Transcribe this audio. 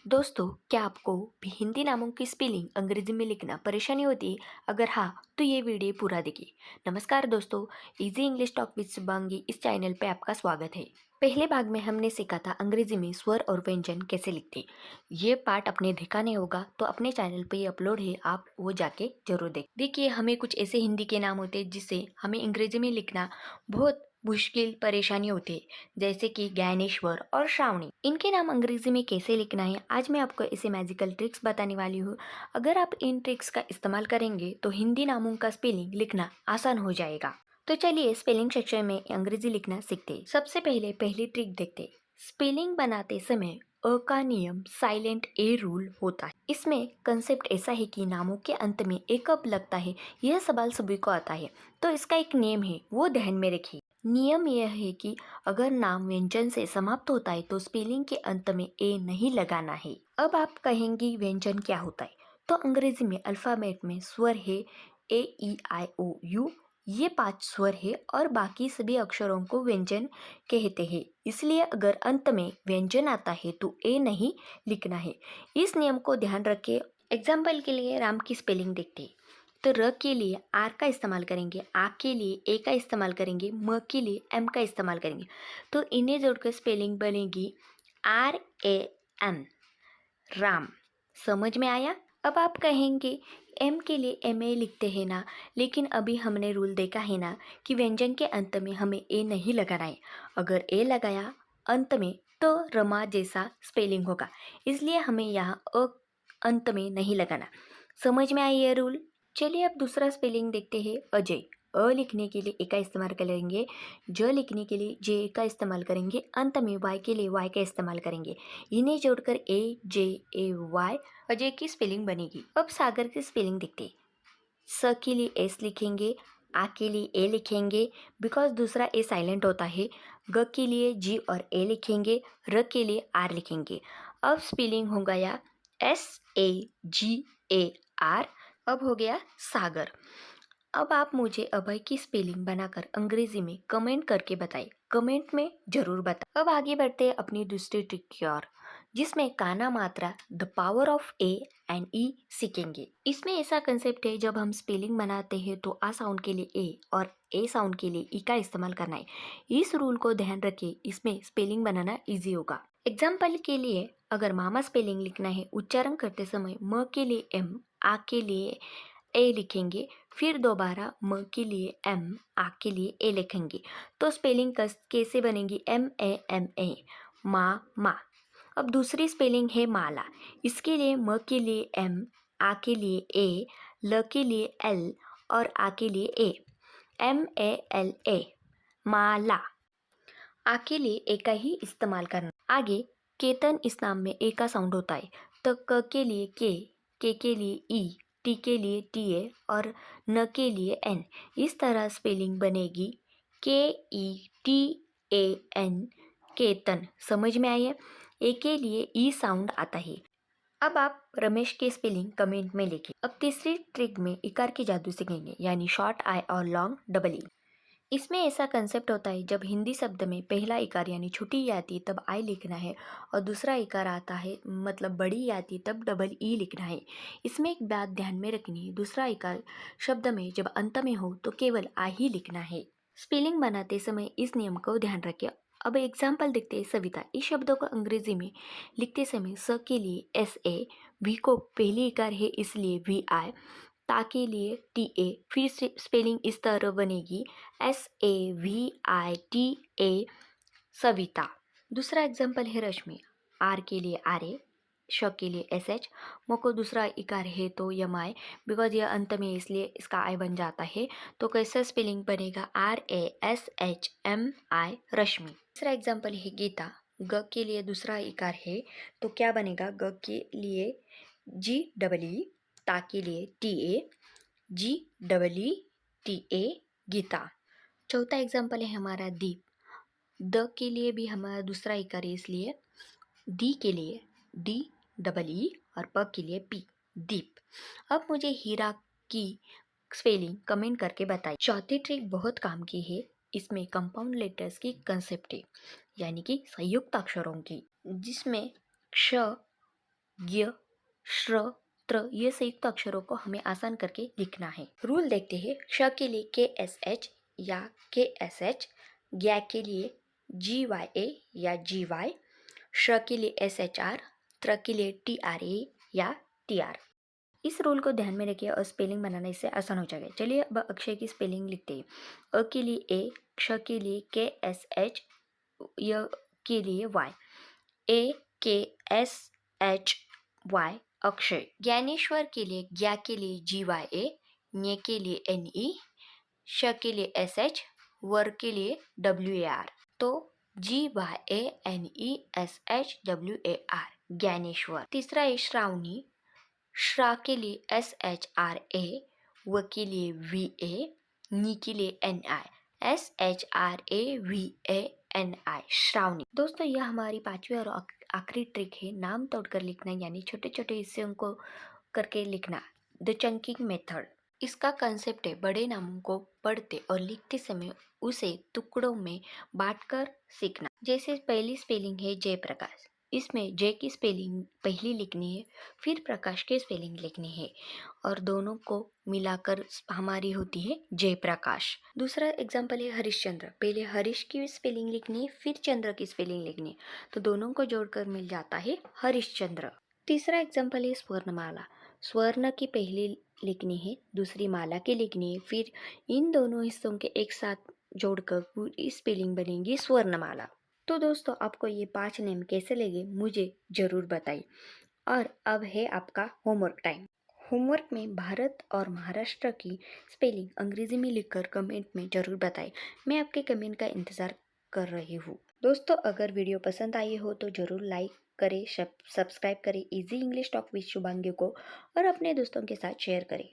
दोस्तों, क्या आपको भी हिंदी नामों की स्पेलिंग अंग्रेजी में लिखना परेशानी होती है? अगर हाँ, तो ये वीडियो पूरा देखिए। नमस्कार दोस्तों, easy English talk with Shubhangi इस चैनल पे आपका स्वागत है। पहले भाग में हमने सीखा था अंग्रेजी में स्वर और व्यंजन कैसे लिखते। ये पार्ट अपने देखा नहीं होगा तो अपने चैनल पे अपलोड है, आप वो जाके जरूर देखिए। हमें कुछ ऐसे हिंदी के नाम होते हैं जिससे हमें अंग्रेजी में लिखना बहुत मुश्किल परेशानी होती है, जैसे कि ज्ञानेश्वर और श्रावणी। इनके नाम अंग्रेजी में कैसे लिखना है, आज मैं आपको ऐसे मैजिकल ट्रिक्स बताने वाली हूँ। अगर आप इन ट्रिक्स का इस्तेमाल करेंगे तो हिंदी नामों का स्पेलिंग लिखना आसान हो जाएगा। तो चलिए स्पेलिंग सेक्शन में अंग्रेजी लिखना सीखते हैं। सबसे पहले पहली ट्रिक देखते हैं। स्पेलिंग बनाते समय अ का नियम साइलेंट ए रूल होता है। इसमें कंसेप्ट ऐसा है कि नामों के अंत में एक अब लगता है, यह सवाल सभी को आता है, तो इसका एक नियम है, वो ध्यान में रखिए। नियम यह है कि अगर नाम व्यंजन से समाप्त होता है तो स्पेलिंग के अंत में ए नहीं लगाना है। अब आप कहेंगी व्यंजन क्या होता है, तो अंग्रेजी में अल्फाबेट में स्वर है AEIOU, ये 5 स्वर है और बाकी सभी अक्षरों को व्यंजन कहते हैं। इसलिए अगर अंत में व्यंजन आता है तो ए नहीं लिखना है। इस नियम को ध्यान रखें। एग्जाम्पल के लिए राम की स्पेलिंग देखते हैं। तो र के लिए आर का इस्तेमाल करेंगे, आ के लिए ए का इस्तेमाल करेंगे, म के लिए एम का इस्तेमाल करेंगे। तो इन्हें जोड़कर स्पेलिंग बनेगी RAM, राम। समझ में आया? अब आप कहेंगे एम के लिए MA लिखते हैं ना, लेकिन अभी हमने रूल देखा है ना कि व्यंजन के अंत में हमें ए नहीं लगाना है। अगर ए लगाया अंत में तो रमा जैसा स्पेलिंग होगा, इसलिए हमें यहाँ अ अंत में नहीं लगाना। समझ में आई ये रूल? चलिए अब दूसरा स्पेलिंग देखते हैं। अजय। अ लिखने के लिए ए का इस्तेमाल करेंगे, ज लिखने के लिए जे का इस्तेमाल करेंगे, अंत में वाई के लिए वाई का इस्तेमाल करेंगे। इन्हें जोड़कर AJAY अजय की स्पेलिंग बनेगी। अब सागर की स्पेलिंग देखते हैं। स के लिए एस लिखेंगे, आ के लिए ए लिखेंगे बिकॉज दूसरा ए साइलेंट होता है। ग के लिए जी और ए लिखेंगे, र के लिए आर लिखेंगे। अब स्पेलिंग हो गया SAGAR। अब हो गया सागर। अब आप मुझे अभय की स्पेलिंग बनाकर अंग्रेजी में कमेंट करके बताइए। कमेंट में जरूर बताएं। अब आगे बढ़ते हैं अपनी दूसरी ट्रिक की ओर, जिसमें काना मात्रा the power of A and E सीखेंगे। इसमें ऐसा कंसेप्ट है, जब हम स्पेलिंग बनाते हैं तो आ साउंड के लिए ए और ए साउंड के लिए ई का इस्तेमाल करना है। इस रूल को ध्यान रखिए, इसमें स्पेलिंग बनाना इजी होगा। एग्जाम्पल के लिए अगर मामा स्पेलिंग लिखना है, उच्चारण करते समय म के लिए M, आ के लिए ए लिखेंगे, फिर दोबारा म के लिए M, आ के लिए ए लिखेंगे, तो स्पेलिंग कैसे बनेगी? MAMA, मा। अब दूसरी स्पेलिंग है माला। इसके लिए म के लिए M, आ के लिए ए, ल के लिए L और आ के लिए ए, MALA, माला। आ के लिए ए का ही इस्तेमाल करना। आगे केतन, इस नाम में ए का साउंड होता है, तो क के लिए के के लिए ई, टी के लिए TA और न के लिए N। इस तरह स्पेलिंग बनेगी KETAN, केतन। समझ में आई है? ए के लिए ई साउंड आता है। अब आप रमेश की स्पेलिंग कमेंट में लिखिए। अब तीसरी ट्रिक में इकार की जादू सीखेंगे, यानी शॉर्ट आई और लॉन्ग डबल ई। इसमें ऐसा कंसेप्ट होता है, जब हिंदी शब्द में पहला इकार यानी छोटी ई आती है तब आई लिखना है, और दूसरा इकार आता है मतलब बड़ी ई आती है तब डबल ई लिखना है। इसमें एक बात ध्यान में रखनी है, दूसरा इकार शब्द में जब अंत में हो तो केवल आ ही लिखना है। स्पेलिंग बनाते समय इस नियम को ध्यान रखें। अब एग्जाम्पल देखते हैं। सविता। इस शब्दों को अंग्रेजी में लिखते समय स के लिए SA, वी को पहली इकार है इसलिए VI, ता के लिए TA, फिर से स्पेलिंग इस तरह बनेगी SAVITA, सविता। दूसरा एग्जाम्पल है रश्मि। आर के लिए RA, श के लिए SH, म को दूसरा इकार है तो MI, बिकॉज यह अंत में इसलिए इसका आई बन जाता है, तो कैसा स्पेलिंग बनेगा? RASHMI, रश्मि। तीसरा एग्जाम्पल है गीता। ग के लिए दूसरा इकार है तो क्या बनेगा? ग के लिए GEE, ता के लिए TA, GEETA, गीता। चौथा एग्जाम्पल है हमारा दीप। द के लिए भी हमारा दूसरा इकार है इसलिए डी के लिए DEE और प के लिए P, दीप। अब मुझे हीरा की स्पेलिंग कमेंट करके बताइए। चौथी ट्रिक बहुत काम की है। इसमें कंपाउंड लेटर्स की कंसेप्ट है, यानी कि संयुक्त अक्षरों की, जिसमें क्ष, य, श्र, त्र ये संयुक्त अक्षरों को हमें आसान करके लिखना है। रूल देखते हैं। श के लिए KSH या KSH, ज्ञ के लिए GYA या GY, श के लिए SHR, त्र के लिए TRA या TR। इस रूल को ध्यान में रखिए और स्पेलिंग बनाना इससे आसान हो जाएगा। चलिए अब अक्षय की स्पेलिंग लिखते हैं। अ के लिए ए, क्ष के लिए KSH, य के लिए Y, AKSHY अक्षय। ज्ञानेश्वर के लिए ज्ञ के लिए GYA, ञ के लिए NE, श के लिए SH, वर के लिए WAR। तो GYANESHWAR ज्ञानेश्वर। तीसरा है श्रावणी। श्रा के लिए SHRA, व के लिए VA, नी के लिए NI, SHRAVANI श्रावणी। दोस्तों यह हमारी पांचवी और आखिरी ट्रिक है, नाम तोड़कर लिखना, यानी छोटे छोटे हिस्सों को करके लिखना, द चंकिंग मेथड। इसका कंसेप्ट है बड़े नामों को पढ़ते और लिखते समय उसे टुकड़ों में बांटकर सीखना। जैसे पहली स्पेलिंग है जयप्रकाश, इसमें जय की स्पेलिंग पहली लिखनी है, फिर प्रकाश की स्पेलिंग लिखनी है और दोनों को मिलाकर हमारी होती है जयप्रकाश। दूसरा एग्जाम्पल है हरिश्चंद्र, पहले हरीश की स्पेलिंग लिखनी है, फिर चंद्र की स्पेलिंग लिखनी है, तो दोनों को जोड़कर मिल जाता है हरिश्चंद्र। तीसरा एग्जाम्पल है स्वर्णमाला, स्वर्ण की पहली लिखनी है, दूसरी माला की लिखनी है, फिर इन दोनों हिस्सों के एक साथ जोड़कर पूरी स्पेलिंग बनेगी स्वर्णमाला। तो दोस्तों आपको ये 5 नेम कैसे लगे मुझे ज़रूर बताइए। और अब है आपका होमवर्क टाइम। होमवर्क में भारत और महाराष्ट्र की स्पेलिंग अंग्रेजी में लिखकर कमेंट में ज़रूर बताएं। मैं आपके कमेंट का इंतज़ार कर रही हूँ। दोस्तों अगर वीडियो पसंद आई हो तो ज़रूर लाइक करें, सब्सक्राइब करें easy English talk with Shubhangi को और अपने दोस्तों के साथ शेयर करें।